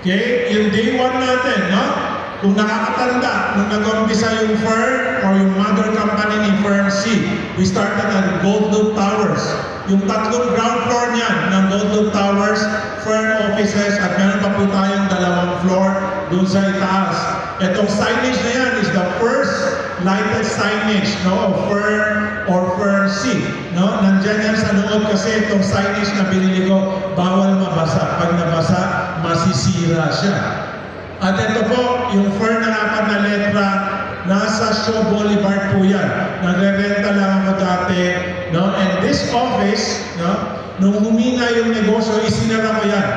Okay? Yung day 1 natin, no? Kung nakakatanda, nung nag-umpisa yung Fern or yung mother company ni Fern C, we started at Gold Loop Towers. Yung tatlong ground floor niyan ng Gold Loop Towers, Fern offices, at meron pa po tayong 2 floor dun sa itaas. Itong signage na yan is the first lighted signage, no, of Fern or Fern C. No? Nandyan yan sa loob kasi itong signage na binili ko, bawal mabasa. Pag nabasa, masisira siya. At ito po, yung Fern na apat na letra, nasa Shaw Boulevard po yan. Nagre-renta lang ako dati. No? And this office, no, nung humina yung negosyo, isinara ko yan.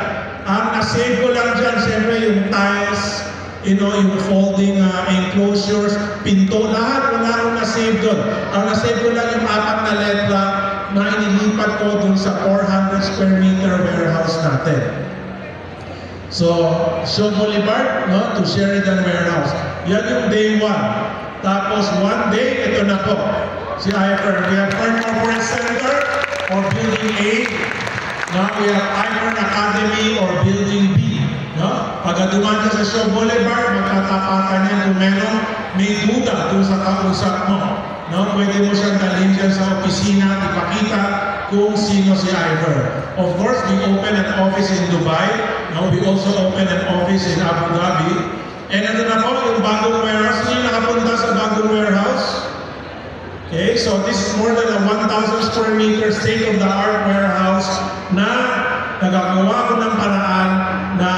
Ang nasave ko lang dyan, siyempre yung tiles, you know, yung folding enclosures, pinto, lahat, wala akong nasave doon. Ang nasave ko lang yung apat na letra na inilipat ko dun sa 400 square meter warehouse natin. So, Shaw Boulevard, no, to Sheridan Warehouse. Yan yung day 1. Tapos, one day, ito na po. Si Ivern. We have Fern Corporate Center or Building A. No? We have Ivern Academy or Building B. No? Pag dumaan ka sa Shaw Boulevard, magkatapatan yan kung may duda doon sa kausap mo. No? Pwede mo siyang dalhin dyan sa opisina, ipakita kung sino si Ivern. Of course, we open an office in Dubai. No? We also open an office in Abu Dhabi. And ito na po, yung bagong warehouse. Sino yung nakapunta sa bagong warehouse? Okay, so this is more than a 1,000 square meter state-of-the-art warehouse na nagagawa ko ng paraan na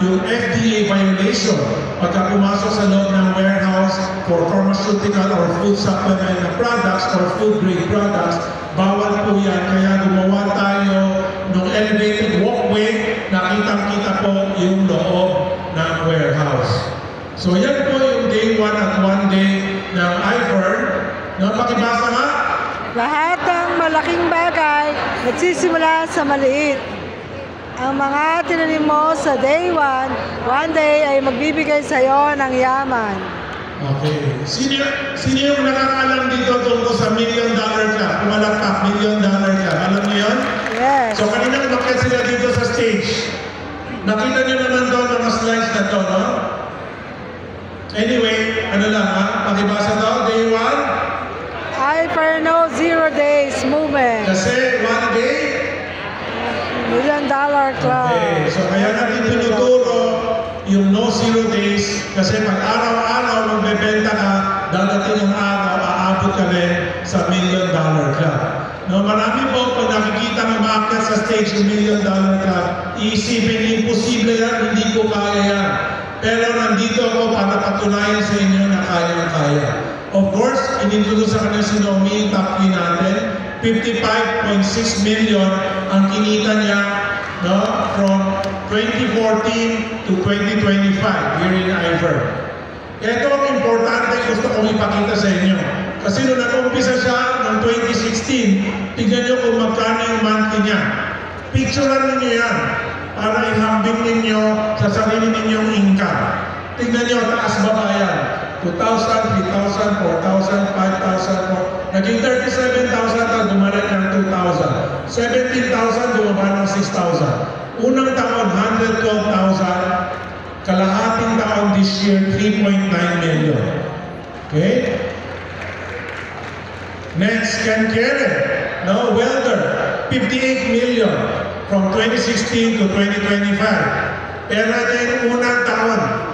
yung FDA violation pagka pumasok sa loob ng warehouse for pharmaceutical or food supplement products or food grade products, bawal po yan. Kaya gumawa tayo ng elevated walkway na kitang-kita po yung loob ng warehouse. So yan po yung day 1 at 1 day ng Ivern. Pakibasa nga? Lahat ng malaking bagay nagsisimula sa maliit. Ang mga tinanim mo sa day 1, one day ay magbibigay sa iyo ng yaman. Okay. Sino yung nakakaalam dito tungkol sa $1 Million Club? Pumalakpak, $1 Million Club. Alam niyo yun? Yes. So kanina umakyat sila dito sa stage. Nakita niyo naman doon mga slides na to, no? Anyway, ano lang ha? Pakibasa to, day 1. Ivern 0 days movement. Kasi one day, $1 Million Club. okay. So kaya natin tinuturo yung no 0 days kasi pag araw-araw magbebenta ka, dadating ang araw, aabot ka rin sa $1 Million Club. No, marami po pag nakikita ng maakyat sa stage yung $1 Million Club, iisipin, imposible yan, hindi ko kaya yan. Pero nandito ako para patunayan sa inyo na kaya-kaya. Of course, inintroduce sa kanila si Nomi, top 3 natin. 55.6 million ang kinita niya, no, from 2014 to 2025 here in Ivern. Ito ang importante gusto kong ipakita sa inyo. Kasi nung nag-umpisa siya noong 2016, tignan nyo kung magkano yung monthly niya. Picturean ninyo yan para ihambing ninyo sa sarili ninyong income. Tignan nyo, taas baba yan. 2,000, 3,000, 4,000, 5,000, naging 37,000 na dumalan ng 2,000. 17,000 dumaba ng 6,000. Unang taon, 112,000. Kalahating taon this year, 3.9 million. Okay? Next, Ken Keren, no, welder, 58 million from 2016 to 2025. Pero din unang taon,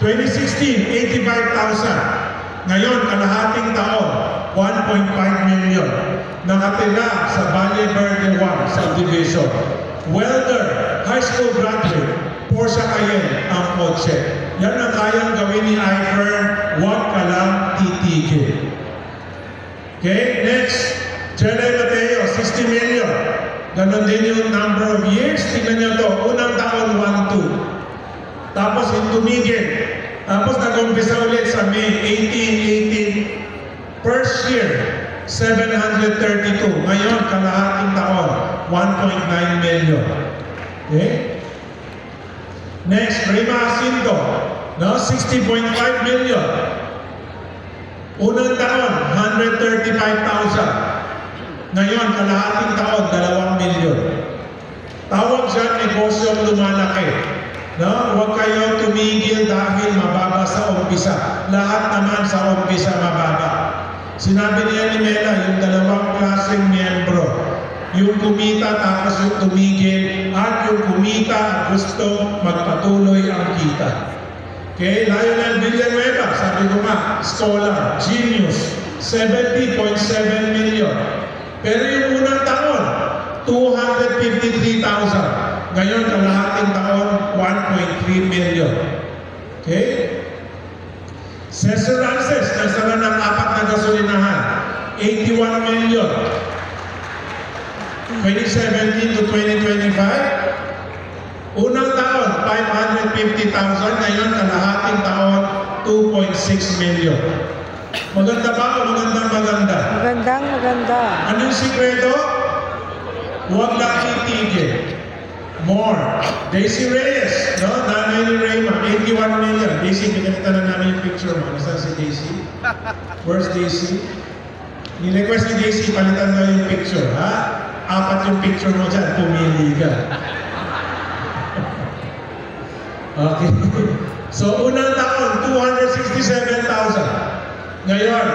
2016, 85,000. Ngayon, kalahating taon, 1.5 million. Nakatira sa Valle Verde 1 subdivision. Welder, high school graduate, Porsche Cayenne ang kotse. Yan ang kayang gawin ni Ivern, huwag ka lang titigil. Okay, next, Jedi Mateo, 60 million. Ganon din yung number of years. Tingnan nyo to, unang taon, 1-2. Tapos tumigil. Tapos nag-umpisa ulit sa May 18. First year, 732. Ngayon, kalahating taon, 1.9 million. Okay? Next, Rima Jacinto, no? 60.5 million. Unang taon, 135,000. Ngayon, kalahating taon, 2 million. Tawag siya negosyo lumalaki. No? Huwag kayo tumigil dahil mababa sa umpisa. Lahat naman sa umpisa mababa. Sinabi niya ni Mela, yung dalawang klaseng miyembro. Yung kumita tapos yung tumigil at yung kumita at gusto magpatuloy ang kita. Okay, Lionel Villanueva, sabi ko nga, scholar, genius, 70.7 million. Pero yung unang taon, 253,000. Ngayon, kalahating taon, 1.3 million. Okay? Cesar Rances, nagsara ng 4 na gasolinahan, 81 million. 2017 to 2025, unang taon, 550,000. Ngayon, kalahating taon, 2.6 million. Maganda ba o maganda? Maganda. Anong sikreto? Huwag lang titigil. More. Daisy Reyes, no? Nanay ni Rayma, 81 million. Daisy, pinakita na namin yung picture mo. Nasaan si Daisy? Where's Daisy? Ni-request ni Daisy, palitan daw yung picture, ha? 4 yung picture mo dyan, pumili ka. Okay. So, unang taon, 267,000. Ngayon,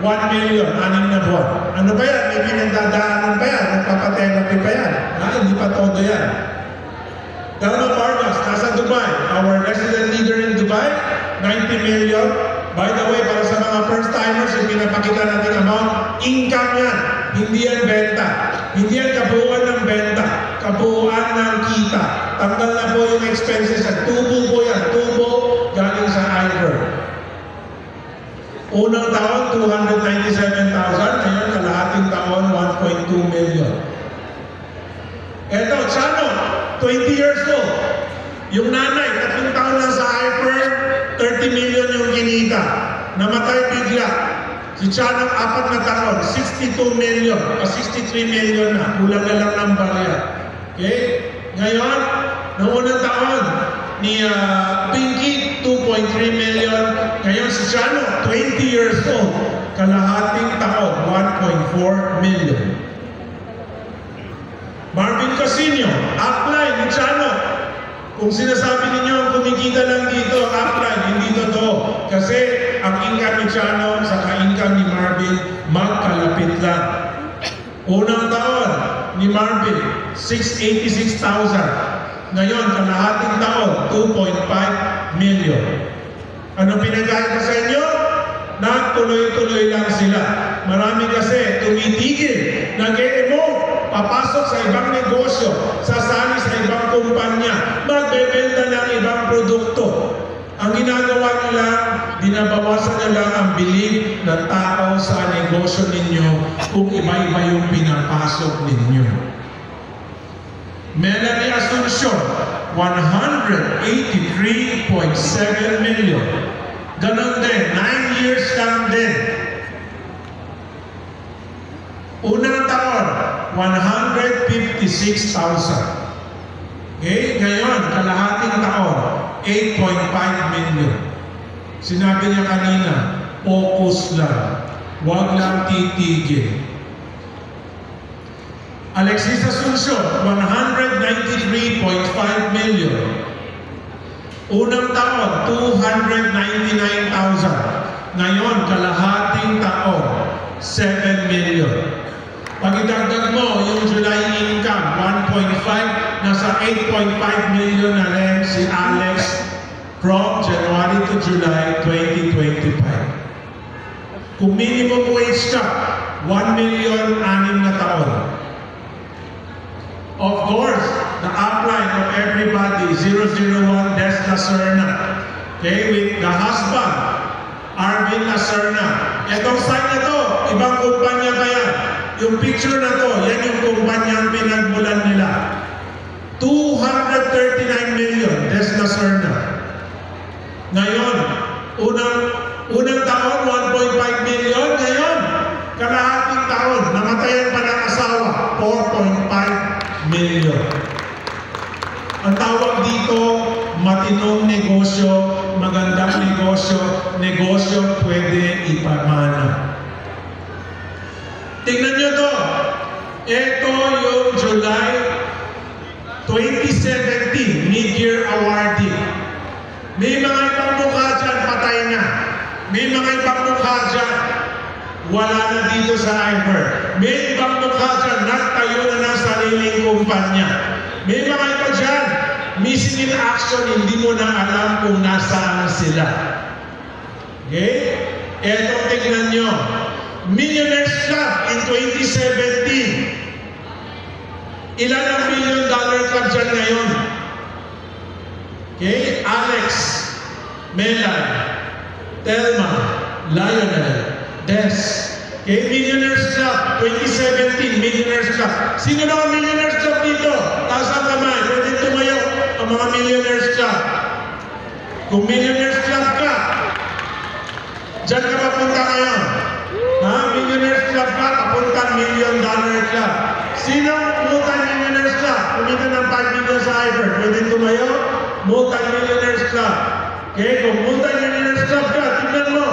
1 million, 6 na buwan. Ano ba yan? May pinagdadaanan pa yan? Nagpapatherapy pa yan? Ha? Hindi pa todo yan. Dalma Vargas, nasa Dubai. Our resident leader in Dubai, 90 million. By the way, para sa mga first-timers, yung pinapakita natin amount, income yan. Hindi yan benta. Hindi yan kabuuan ng benta. Kabuuan ng kita. Tanggal na po yung expenses at tubo po yan. Tubo galing sa iBird. Unang taon, 297,000. Ngayon, kalahating taon, 1.2 million. Eto, Chano, 20 years old. Yung nanay, 3 taon lang sa iBird, 30 million yung kinita. Namatay bigla. Si Chano, 4 na taon, 62 million, o 63 million na. Kulang na lang ng barya. Okay? Ngayon, noong unang taon, ni Pinky, 2.3 million. Ngayon si Chano, 20 years old. Kalahating taon, 1.4 million. Marvin Casino, upline ni Chano. Kung sinasabi ninyo ang kumikita lang dito, upline, hindi totoo. Kasi ang income ni Chano sa ka-income ni Marvin, magkalapit lang. Unang taon ni Marvin, 686,000. Ngayon, kalahating taon, 2.5 million. Ano pinagkait ko sa inyo? Nagtuloy-tuloy lang sila. Marami kasi tumitigil, nag-e-emote, papasok sa ibang negosyo, sasali sa ibang kumpanya, magbebenta ng ibang produkto. Ang ginagawa nila, dinabawasan nila ang bilib ng tao sa negosyo ninyo kung iba-iba yung pinapasok ninyo. Melanie Asuncion, 183.7 million. Ganon din, 9 years lang din. Unang taon, 156,000. Okay? Ngayon, kalahating taon, 8.5 million. Sinabi niya kanina, focus lang. Huwag lang titigil. Alexis Asuncion, 193.5 million. Unang taon, 299,000. Ngayon, kalahating taon, 7 million. Pag idagdag mo yung July income, 1.5, nasa 8.5 million na rin si Alex from January to July 2025. Kung minimum wage ka, 1 million 6 na taon. Of course, the upline of everybody, 001 Des Lacerna. Okay, with the husband, Arvin Lacerna. Itong sign na to, ibang kumpanya ba yan? Yung picture na to, yan yung kumpanyang pinagmulan nila. 239 million, Des Lacerna. Ngayon, unang taon, 1.5 million. Ngayon, kalahating taon, namatayan pa ng asawa, 4.5 million. Ang tawag dito, matinong negosyo, magandang negosyo, negosyo pwede ipamana. Tingnan nyo to. Ito yung July 2017 Mid-Year Awardee. May mga ibang mukha dyan, patay na. May mga ibang mukha dyan, wala na dito sa iFirm. May ibang mukha dyan, nagtayo na ng sariling kumpanya. May mga iba dyan, missing in action, hindi mo na alam kung nasaan sila. Okay? Eto, tignan nyo. Millionaires Club in 2017. Ilan ang $1 million club dyan ngayon? Okay? Alex, Melan, Telma, Lionel, Des. Okay? Millionaires Club, 2017, Millionaires Club. Sino na ang Millionaires Club dito? Taas ang kamay, pwede tumayo ang mga Millionaires Club. Kung Millionaires Club ka, dyan ka mapunta ngayon. Ha? Millionaires Club ka, papuntang $1 million club. Sino multi-millionaires club? Kumita ng 5 million sa iFirm. Pwede tumayo? Multi-millionaires club. Okay? Kung multi-millionaires club ka, tignan mo.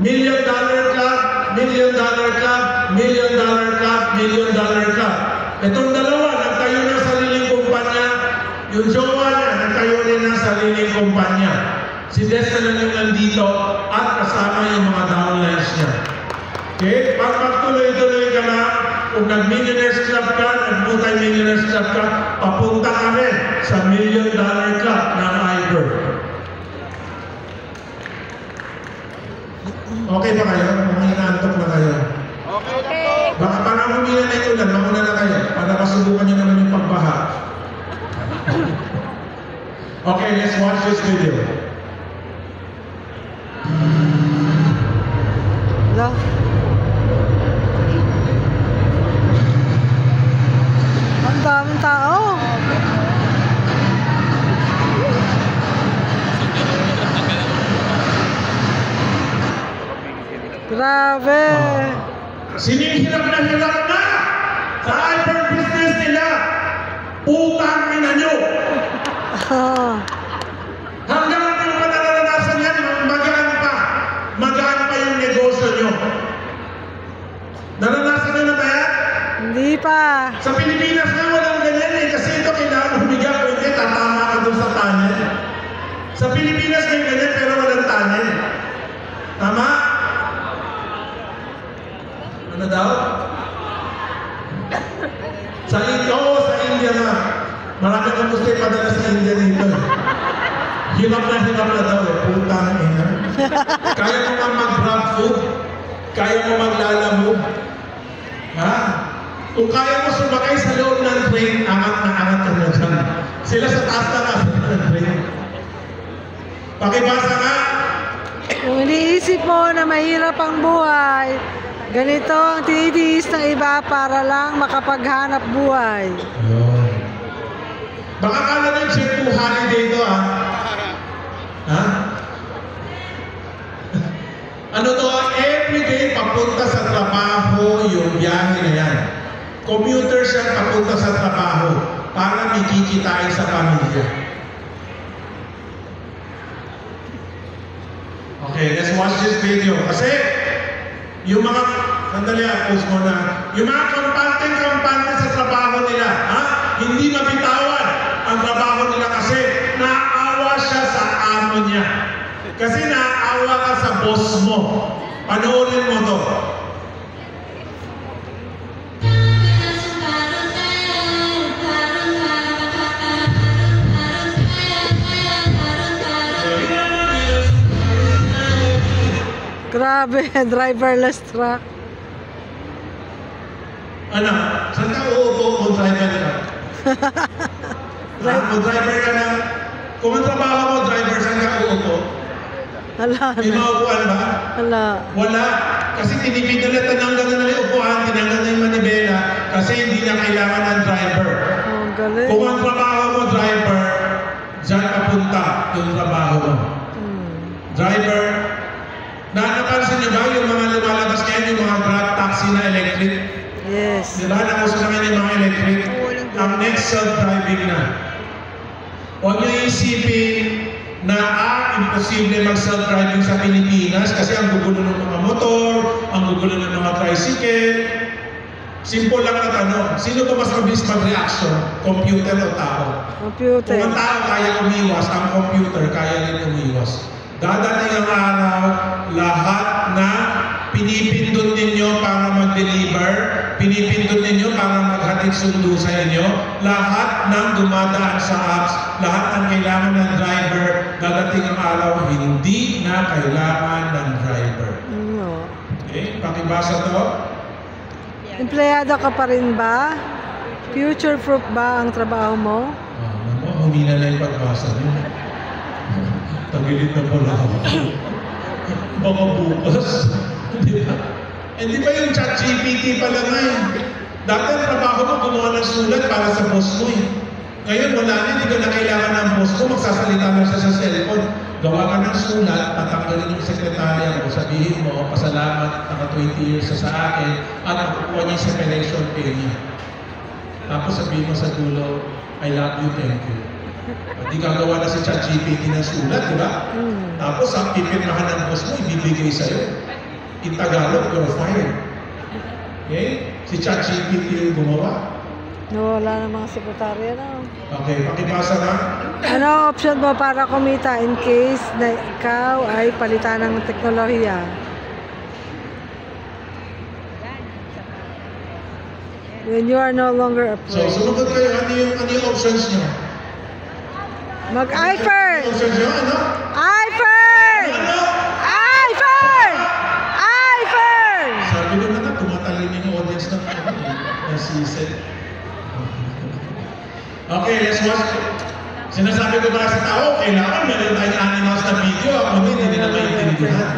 $1 million club, $1 million club, $1 million club, $1 million club. Itong dalawa, nagtayo ng sariling kumpanya. Yung jowa niya, nagtayo rin ng sariling kumpanya. Si Des na lang yung nandito at kasama yung mga downlines niya. Okay? Pag magtuloy-tuloy ka na, kung nag-millionaires club ka, nag-multi-millionaires club ka, papunta ka rin sa $1 million club ng iFirm. Okay ba kayo? Mga inaantok na kayo? Okay. Baka parang humila na ito lang, mauna na kayo para masubukan nyo naman yung pagbaha. Okay, let's watch this video. Wala. Ang daming tao. Grabe. Sinihirap na hirap na sa iFirm business nila. Utang ina nyo. Hanggang ano pa nararanasan yan, magaan pa. Magaan pa yung negosyo nyo. Naranasan nyo na ba yan? Hindi pa. Sa Pilipinas nga walang ganyan eh. Kasi ito kailangan humiga o hindi, tatama ka doon sa tunnel. Sa Pilipinas may ganyan pero walang tunnel. Tama? Ano daw? Sa India nga. Marami kang gusto ipadala sa India dito. Hirap na daw eh. Putang ina. Kaya mo nga mag-grab food. Kaya mo maglalamove. Ha? Kung kaya mo sumakay sa loob ng train, angat ka na dyan. Sila sa taas na nasa ng train. Pakibasa nga. Kung iniisip mo na mahirap ang buhay, ganito ang tinitiis ng iba para lang makapaghanap buhay. Baka kala nyo check to holiday ito ah. Ha? Ano to? Everyday papunta sa trabaho yung biyahe na yan. Commuter siya papunta sa trabaho para may kikitain sa pamilya. Okay, let's watch this video. Kasi yung mga, sandali post mo na, yung mga kampante sa trabaho nila, ha? Hindi mabitawan ang trabaho nila kasi naaawa siya sa amo niya. Kasi naaawa ka sa boss mo. Panoorin mo to. Grabe, driverless truck. Ano? Saan ka uupo kung driver ka? Kung driver ka na, kung ang trabaho mo driver, saan ka uupo? Hala May na. maupuan ba? Hala. Wala. Kasi tinipid nila, tinanggal na nila yung upuan, tinanggal na yung manibela, kasi hindi na kailangan ng driver. Oh, galing. Kung ang trabaho mo driver, dyan papunta yung trabaho mo. Driver, napansin niyo ba yung mga lumalabas ngayon, yung mga grab taxi na electric? Yes. Diba? Nakuso sa kanya yung mga electric. Ang next self-driving na. Huwag niyo isipin na imposible mag-self-driving sa Pilipinas kasi ang gugulo ng mga motor, ang gugulo ng mga tricycle. Simple lang na tanong. Sino ba mas mabilis mag-reaction? Computer o tao? Computer. Kung ang tao kaya umiwas, ang computer kaya rin umiwas. Dadating ang araw, lahat na pinipindot ninyo para mag-deliver, pinipindot ninyo para maghatid sundo sa inyo, lahat ng dumadaan sa apps, lahat ng kailangan ng driver, dadating ang araw, hindi na kailangan ng driver. No. Okay? Pakibasa to. Empleyado ka pa rin ba? Future-proof ba ang trabaho mo? Humina na yung pagbasa niyo. Tagilid na pala ako. Baka bukas. Di ba? Eh di ba yung ChatGPT pala nga eh? Dati ang trabaho mo gumawa ng sulat para sa boss mo eh. Ngayon wala na, hindi ka na kailangan ng boss mo, magsasalita lang siya sa cellphone. Gawa ka ng sulat, patanggalin yung sekretarya mo, sabihin mo, pasalamat, naka 20 years sa akin, at makukuha niya yung separation pay niya. Tapos sabihin mo sa dulo, I love you, thank you. Hindi gagawa na si ChatGPT ng sulat, di ba? Tapos ang pipirmahan ng boss mo, ibibigay sa'yo. In Tagalog, you're fired. Okay? Si ChatGPT yung gumawa. No, wala na mga sekretarya na. Okay, pakipasa na. Ano option mo para kumita in case na ikaw ay palitan ng teknolohiya? When you are no longer So, afraid. sumagot kayo. Ano yung options nyo? Mag-iPhone! Options nyo, ano? iPhone! Ano? iPhone! iPhone! Sabi ko na nga, tumatalin yung audience ng season. Okay, let's watch. Sinasabi ko ba sa tao, kailangan meron tayong animals na video. Ako hindi na maintindihan.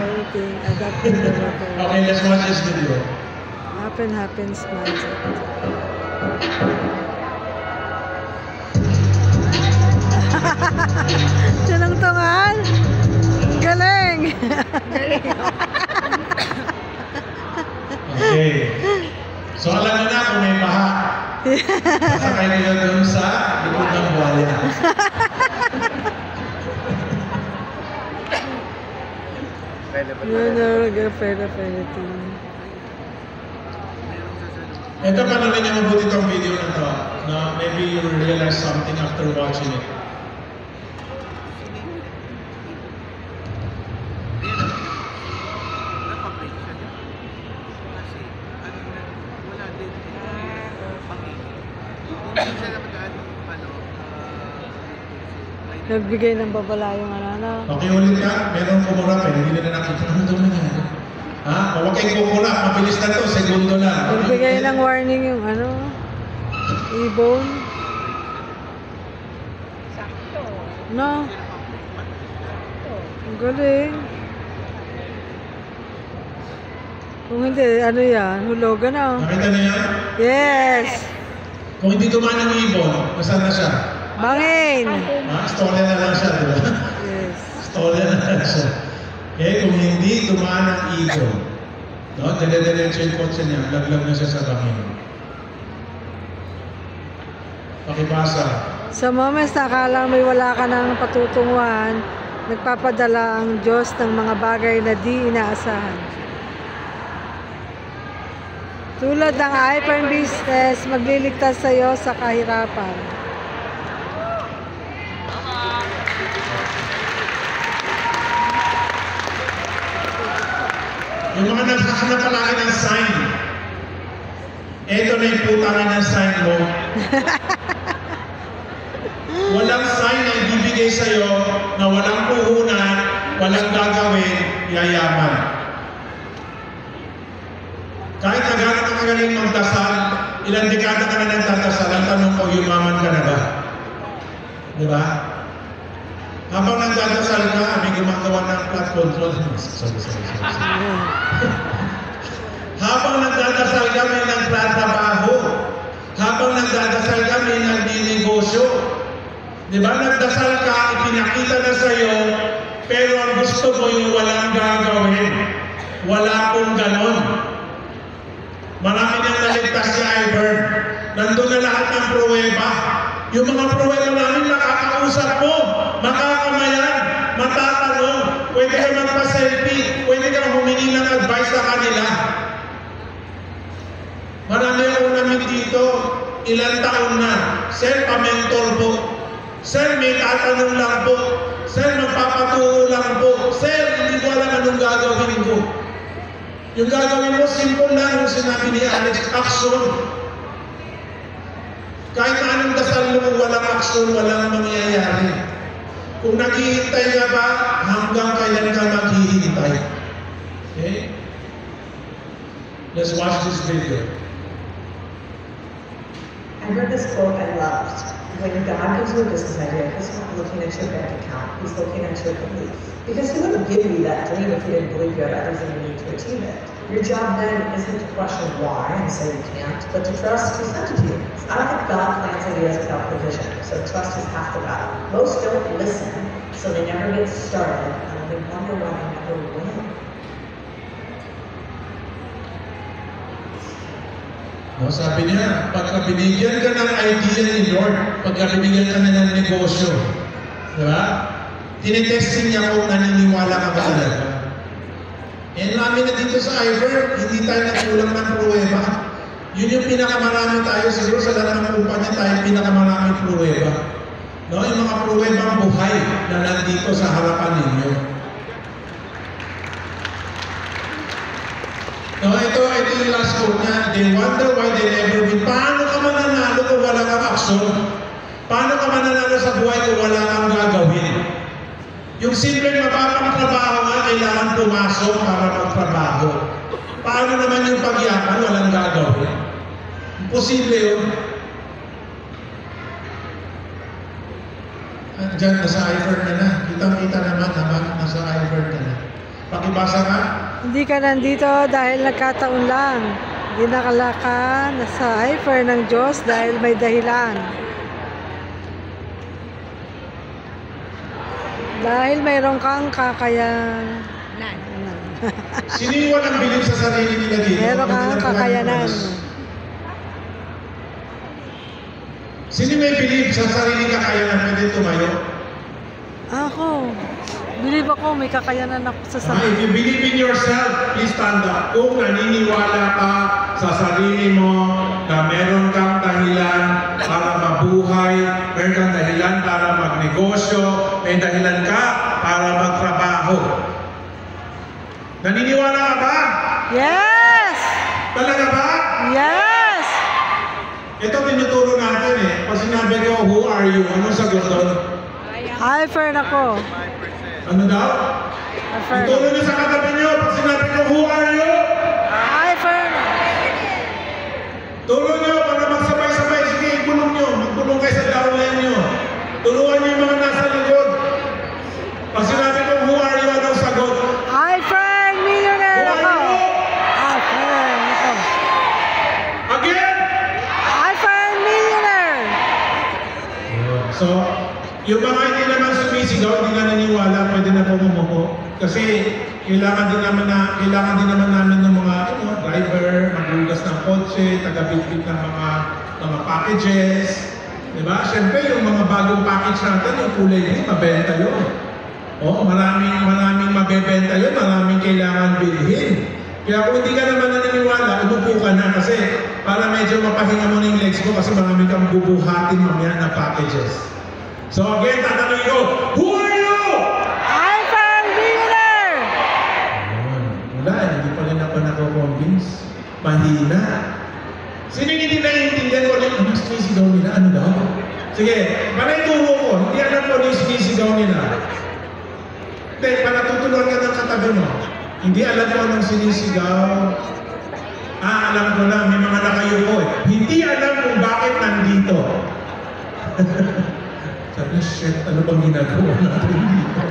Okay, let's watch this video. Happens mindset. Tunang-tungan? Galing! Okay. So alam nyo na kung may baha. Sasakay nyo doon sa likod ng buhaya. You're never afraid of anything. Ito panorin niyo mabuti itong video na to. Na maybe you will realize something after watching it. Nagbigay ng babala yung ano. Okay, ulit ka. Meron kumura pa. Hindi na nakita. Ano daw nangyari? Ha? Huwag kayong kumura. Mabilis na to. Segundo na. Nagbigay ng warning yung ano. Ibon. No. Ang galing. Kung hindi, ano yan? Hulugan na. Nakita niyo yan? Yes! Kung hindi dumaan ng ibon, masaan na siya? Bangin! Ha? Storya na lang siya, di ba? Yes. Storya na lang siya. Okay, kung hindi dumaan ng ibon, no? Dire-diretso yung kotse niya, laglag na siya sa bangin. Pakibasa. Sa moments na akala may wala ka ng patutunguhan, nagpapadala ang Diyos ng mga bagay na di inaasahan. Tulad ng iPhone business, magliligtas sa iyo sa kahirapan. Yung mga naghahanap palagi ng sign, eto na yung putangin ng sign mo. Walang sign na ibibigay sa'yo na walang puhunan, walang gagawin, yayaman. Kahit na gano'n ka magaling magdasal, ilang dekada ka na nagdadasal, ang tanong ko, yumaman ka na ba? Di ba? Habang nagdadasal ka, may gumagawa ng flat control. Sorry. Habang nagdadasal ka, may nagtatrabaho. Habang nagdadasal ka, may nagninegosyo. Di ba? Nagdasal ka, ipinakita na sa'yo, pero ang gusto mo yung walang gagawin. Wala pong ganon. Marami niyang naligtas si Ivern. Nandun na lahat ng pruweba. Yung mga pruweba namin, makakausap mo, makakamayan, matatanong, pwede ka magpa-selfie, pwede ka humingi ng advice sa kanila. Marami ang nandito, ilang taon na. Sir, pa-mentor po. Sir, may tatanong lang po. Sir, magpapaturo lang po. Sir, hindi ko alam anong gagawin ko. Yung gagawin mo, simple lang yung sinabi ni Alex, action. Kahit na anong dasal mo, walang action, walang mangyayari. Kung naghihintay ka ba, hanggang kailan ka maghihintay? Okay? Let's watch this video. I read this quote I loved. When God gives you a business idea, He's not looking at your bank account, He's looking at your belief. Because He wouldn't give you that dream if He didn't believe you had everything you need to achieve it. Your job then isn't to question why and say you can't, but to trust He sent it to you. I don't think God plans ideas without provision, so trust is half the battle. Most don't listen, so they never get started, and they wonder why they never win. No, sabi niya, pagka binigyan ka ng idea ni Lord, pagka binigyan ka na ng negosyo, di ba? Tinitesting niya kung naniniwala ka ba talaga. Eh, namin na dito sa Ivor, hindi tayo nagkulang ng pruweba. Yun yung pinakamarami tayo, siguro sa lahat ng kumpanya tayo, pinakamarami pruweba. No, yung mga pruwebang buhay na nandito sa harapan ninyo. No, ito yung last quote niya. They wonder why they never win. Paano ka mananalo kung wala kang aksyon? Paano ka mananalo sa buhay kung wala kang gagawin? Yung simpleng mapapang-trabaho nga, kailangan pumasok para magtrabaho. Paano naman yung pagyaman, walang gagawin? Imposible yun. Diyan, nasa Ivor na. Kitang-kita naman, nasa Ivor na. Pakibasa nga. Hindi ka nandito dahil nagkataon lang. Dinakala ka nasa Ivor ng Diyos dahil may dahilan. Dahil mayroon kang kakayanan. Sino yung walang bilib sa sarili nila dito? Meron kang kakayanan. Sino may bilib sa sarili kakayanan? Pwede tumayo? Ako. Believe ako, may kakayanan ako sa If sarili. you believe in yourself, please stand up. Kung naniniwala ka sa sarili mo na meron kang dahilan para mabuhay, meron kang dahilan para magnegosyo, may dahilan ka para magtrabaho. Naniniwala ka ba? Yes! Talaga ba? Yes! Ito tinuturo natin eh. Pag sinabi ko, who are you? Anong sagot doon? Ivor ako. Ano daw? Ivor. Ituro niyo sa katabi niyo. Pag sinabi ko, who are you? Ivor. Turo niyo para magsabay-sabay. Sige, ibulong niyo. Magbulong kayo sa downline niyo. Turuan niyo yung mga nasa likod. Pag sinabi ko, who are you? Anong sagot? Ivor, millionaire Who ako. are you? Ivor ako. Again! Ivor, millionaire. So, yung mga hindi naman sumisigaw, hindi na naniniwala, pwede na pumumuko. Kasi kailangan din naman namin ng mga driver, maghugas ng kotse, taga-bitbit ng mga packages. Diba? Siyempre, yung mga bagong package natin, yung kulay green, mabenta yun. Oo, maraming mabebenta yun, maraming kailangan bilhin. Kaya kung hindi ka naman naniniwala, umupo ka na kasi para medyo mapahinga mo na yung legs mo kasi marami kang bubuhatin mamaya na packages. So again, tatanungin ko, who are you? Ivor, millionaire. Wala, hindi pa rin ako nako-convince. Mahina. Sino hindi naiintindihan ko rin? Ano sinisigaw nila? Ano daw? Sige, panay turo ko. Hindi alam ko ano yung sinisigaw nila. Hindi, panatutulungan ka ng katabi mo. Hindi alam ko anong sinisigaw. Alam ko na, may mga nakayuko eh. Hindi alam kung bakit nandito. Sabi, shit, ano bang ginagawa natin dito?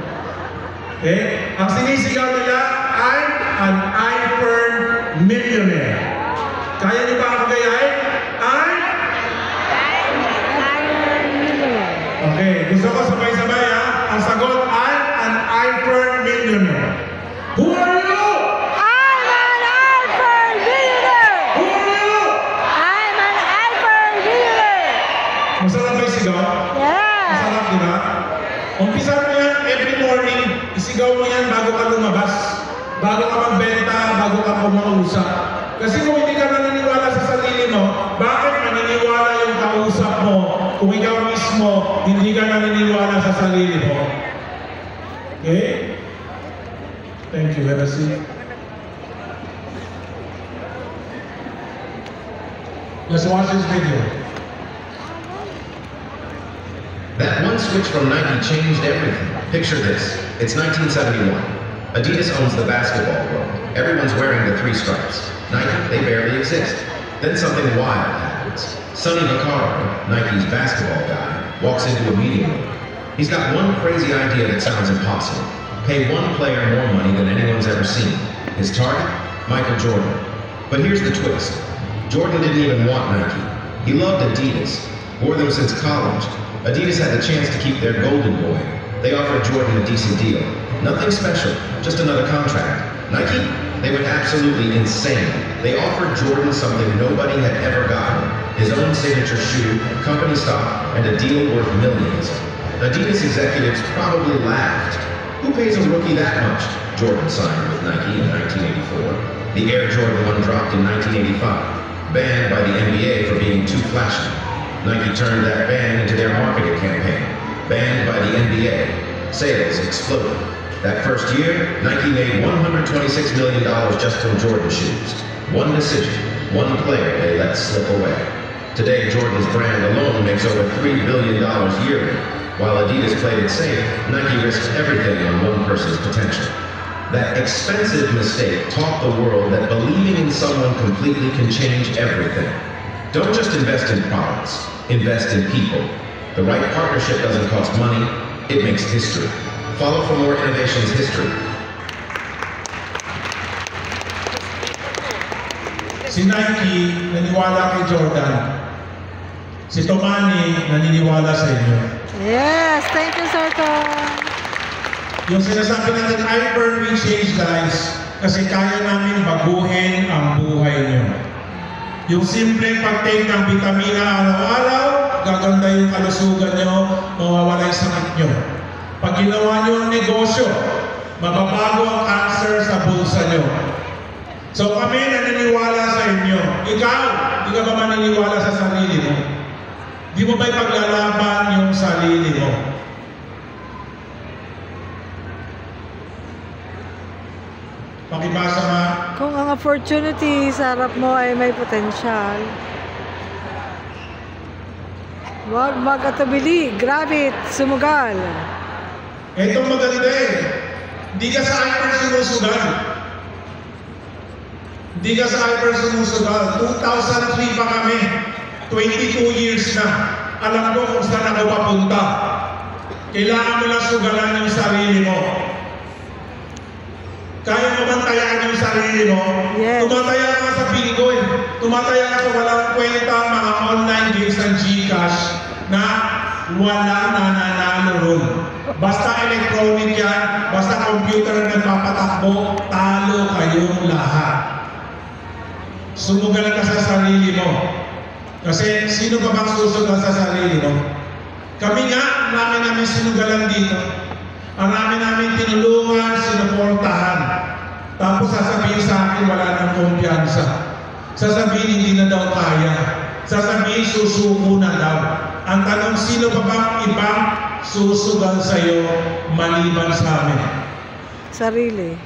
Okay? Ang sinisigaw nila, I'm an Ivor millionaire. Kaya niyo ba ako gayahin? Ivor, millionaire. Okay, gusto ko sabay-sabay ha. Ang sagot, I'm an Ivor millionaire. Who are you? I'm an Ivor millionaire. Who are you? I'm an Ivor millionaire. Masarap ba yung sigaw? Yeah. Masarap, di ba? Umpisa mo yan every morning. Isigaw mo yan bago ka lumabas. Bago ka magbenta, bago ka kumausap. Kasi kung hindi ka naniniwala sa sarili mo, bakit kung ikaw mismo hindi ka naniniwala sa sarili mo. Okay? Thank you. Have a seat. Let's watch this video. That one switch from Nike changed everything. Picture this. It's 1971. Adidas owns the basketball world. Everyone's wearing the 3 stripes. Nike, they barely exist. Then something wild happens. Sonny Vaccaro, Nike's basketball guy, walks into a meeting room. He's got one crazy idea that sounds impossible. Pay one player more money than anyone's ever seen. His target? Michael Jordan. But here's the twist. Jordan didn't even want Nike. He loved Adidas, wore them since college. Adidas had the chance to keep their golden boy. They offered Jordan a decent deal. Nothing special, just another contract. Nike? They went absolutely insane. They offered Jordan something nobody had ever gotten. His own signature shoe, company stock, and a deal worth millions. Adidas executives probably laughed. Who pays a rookie that much? Jordan signed with Nike in 1984. The Air Jordan 1 dropped in 1985. Banned by the NBA for being too flashy. Nike turned that ban into their marketing campaign. Banned by the NBA. Sales exploded. That first year, Nike made $126 million just from Jordan shoes. One decision, one player they let slip away. Today, Jordan's brand alone makes over $3 billion yearly. While Adidas played it safe, Nike risked everything on one person's potential. That expensive mistake taught the world that believing in someone completely can change everything. Don't just invest in products, invest in people. The right partnership doesn't cost money, it makes history. Follow for more Innovations History. Si Nike, naniwala kay Jordan. Si Tomani, naniniwala sa inyo. Yes, thank you, Sir Tom. Yung sinasabi natin, I firmly change lives kasi kaya namin baguhin ang buhay nyo. Yung simpleng pag-take ng vitamina araw-araw, gaganda yung kalusugan nyo, mawawala yung sakit nyo. Pag ginawa nyo ang negosyo, mababago ang cancer sa bulsa nyo. So kami naniniwala sa inyo. Ikaw, di ka ba maniniwala sa sarili mo? Di mo ba ipaglalaban yung sarili mo? Pakibasa nga. Kung ang opportunity sa harap mo ay may potensyal, huwag mag-atubili, grabit, sumugal. Itong maganda eh. Hindi ka sa hyper sumusugal. Hindi ka sa hyper sumusugal. 2003 pa kami. 22 years na. Alam ko kung saan ako papunta. Kailangan mo lang sugalan yung sarili mo. Kaya mo bang tayaan yung sarili mo? Yes. Tumataya ka sa bingo eh. Tumataya ka sa walang kwenta mga online games ng Gcash na walang nananalo ron. Basta electronic yan, basta computer ang nagpapatakbo, talo kayong lahat. Sumugal ka sa sarili mo. Kasi sino ba bang susugal sa sarili mo? Kami nga, namin sinugalan dito. Ang namin tinulungan, sinuportahan. Tapos sasabihin sa akin, wala nang kumpiyansa. Sasabihin, hindi na daw kaya. Sasabihin, susuko na daw. Ang tanong, sino ba bang ibang susugal sa'yo maliban sa amin? Sarili.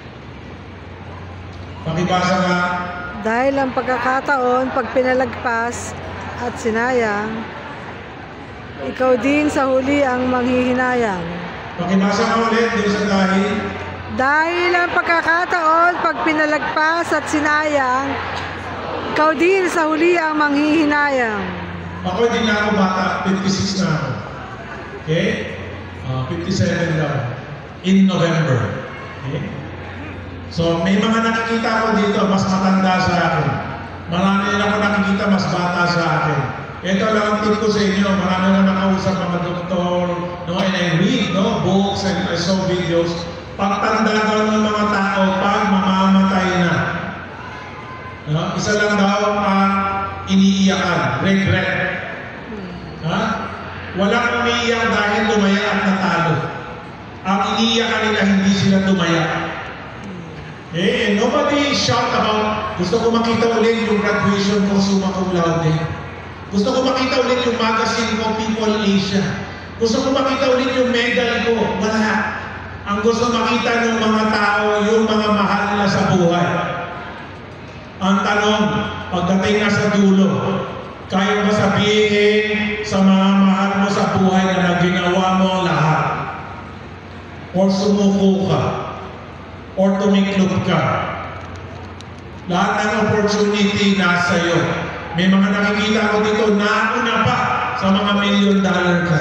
Pakibasa nga. Dahil ang pagkakataon, pag pinalagpas at sinayang, ikaw din sa huli ang manghihinayang. Pakibasa nga ulit doon sa dahil. Dahil ang pagkakataon, pag pinalagpas at sinayang, ikaw din sa huli ang manghihinayang. Ako hindi na ako bata, 56 na ako. Okay? 57 lang. In November. Okay? So may mga nakikita ko dito, mas matanda sa akin. Marami rin ako nakikita, mas bata sa akin. Ito lang ang tip ko sa inyo, marami na nakausap mga doktor, no, and I read books and I saw videos. Pagtanda daw ng mga tao, pag mamamatay na. No? Isa lang daw ang iniiyakan, regret. Ha? Walang umiiyak dahil tumaya at natalo. Ang iniiyakan nila, hindi sila tumaya. Nobody shout about, gusto ko makita ulit yung graduation ko summa cum laude. Gusto ko makita ulit yung magazine ko, People Asia. Gusto ko makita ulit yung medal ko. Wala. Ang gusto makita ng mga tao, yung mga mahal nila sa buhay. Ang tanong, pagdating na sa dulo, kaya ba sabihin sa mga mahal mo sa buhay na ginawa mo ang lahat? Or sumuko ka? Or tumiklop ka? Lahat ng opportunity nasa iyo. May mga nakikita ko dito, nauna pa sa mga $1 million ka.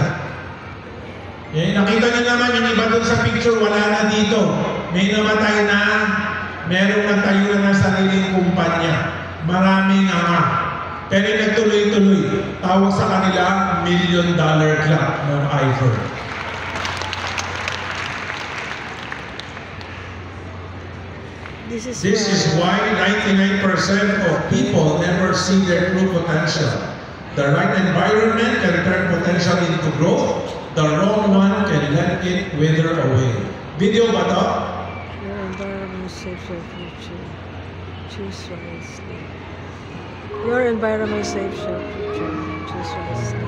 Eh, nakita niyo naman yung iba doon sa picture, wala na dito. May namatay na, merong nagtayo na ng sariling kumpanya. Maraming nga. Pero nagtuloy-tuloy. Tawag sa kanila, $1 million club ng Ivor. This is why 99% of people never see their true potential. The right environment can turn potential into growth. The wrong one can let it wither away. Video ba to? Your environment shapes your future. Choose wisely. Your environment shapes your future. Choose wisely.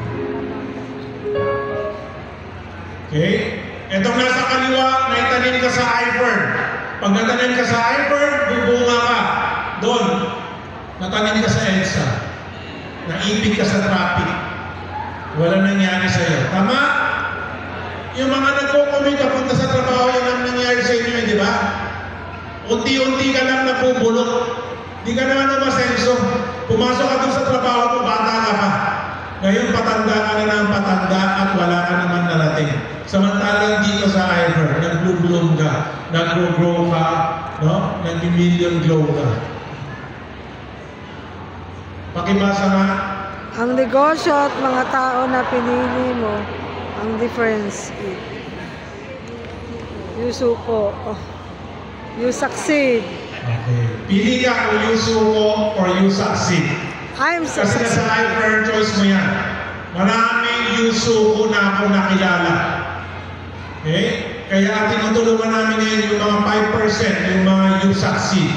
Okay? Itong nasa kaliwa, naitanim ka sa Ivor. Pag natanim ka sa Ivor, bubunga ka. Doon, natanim ka sa EDSA. Naipit ka sa traffic. Wala nangyari sa'yo. Tama? Yung mga nagko-commute kapunta sa trabaho, yan ang nangyari sa inyo, di ba? Unti-unti ka lang napubulok. Di ka naman umasenso. Pumasok ka doon sa trabaho mo, bata ka pa. Ngayon, patanda ka na ng patanda at wala ka naman narating. Samantalang dito sa Ivor, nag-bloom ka, nag-grow ka, no? Nag-million glow ka. Pakibasa nga. Ang negosyo at mga tao na pinili mo, ang difference. You suko. You succeed. Okay. Pili ka kung you suko or you succeed. I'm Kasi succeed. sa Ivor, choice mo yan. Maraming you suko na ako nakilala. Okay? Kaya tinutulungan namin ngayon yung mga 5%, yung mga you succeed.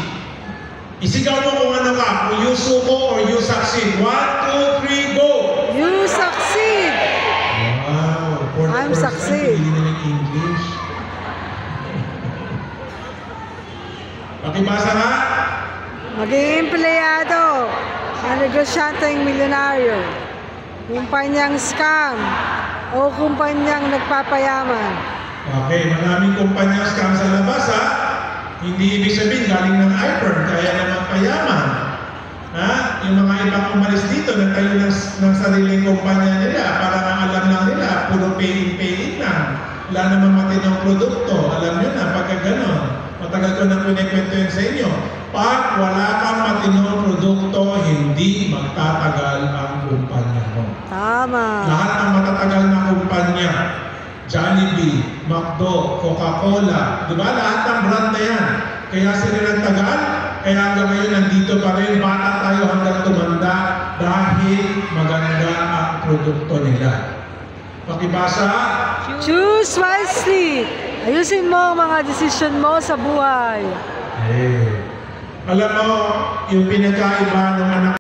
Isigaw mo kung ano ka, kung you suko or you succeed. 1, 2, 3, go! You succeed. Wow, 40% I'm succeed. Hindi na ng English. Pakibasa nga. Maging empleyado. Ang negosyanteng milyonaryo. Kumpanyang scam. O kumpanyang nagpapayaman. Okay, maraming kumpanya scam sa labas, ha? Hindi ibig sabihin galing ng Ivor, kaya naman payaman. Ha? Yung mga ibang umalis dito, nagtayo ng sariling kumpanya nila, para ang alam lang nila, puro pay-in lang. Wala naman matinong produkto. Alam nyo na, pagka ganon. Matagal ko nang kunikwento yun sa inyo. Pag wala kang matinong produkto, hindi magtatagal ang kumpanya mo. Tama. Lahat ng matatagal na kumpanya, Jollibee, McDo, Coca-Cola, di ba? Lahat ng brand na yan. Kaya sila nagtagal, kaya hanggang ngayon nandito pa rin, bata tayo hanggang tumanda dahil maganda ang produkto nila. Pakibasa. Choose wisely. Ayusin mo ang mga desisyon mo sa buhay. Alam mo, yung pinagkaiba ng anak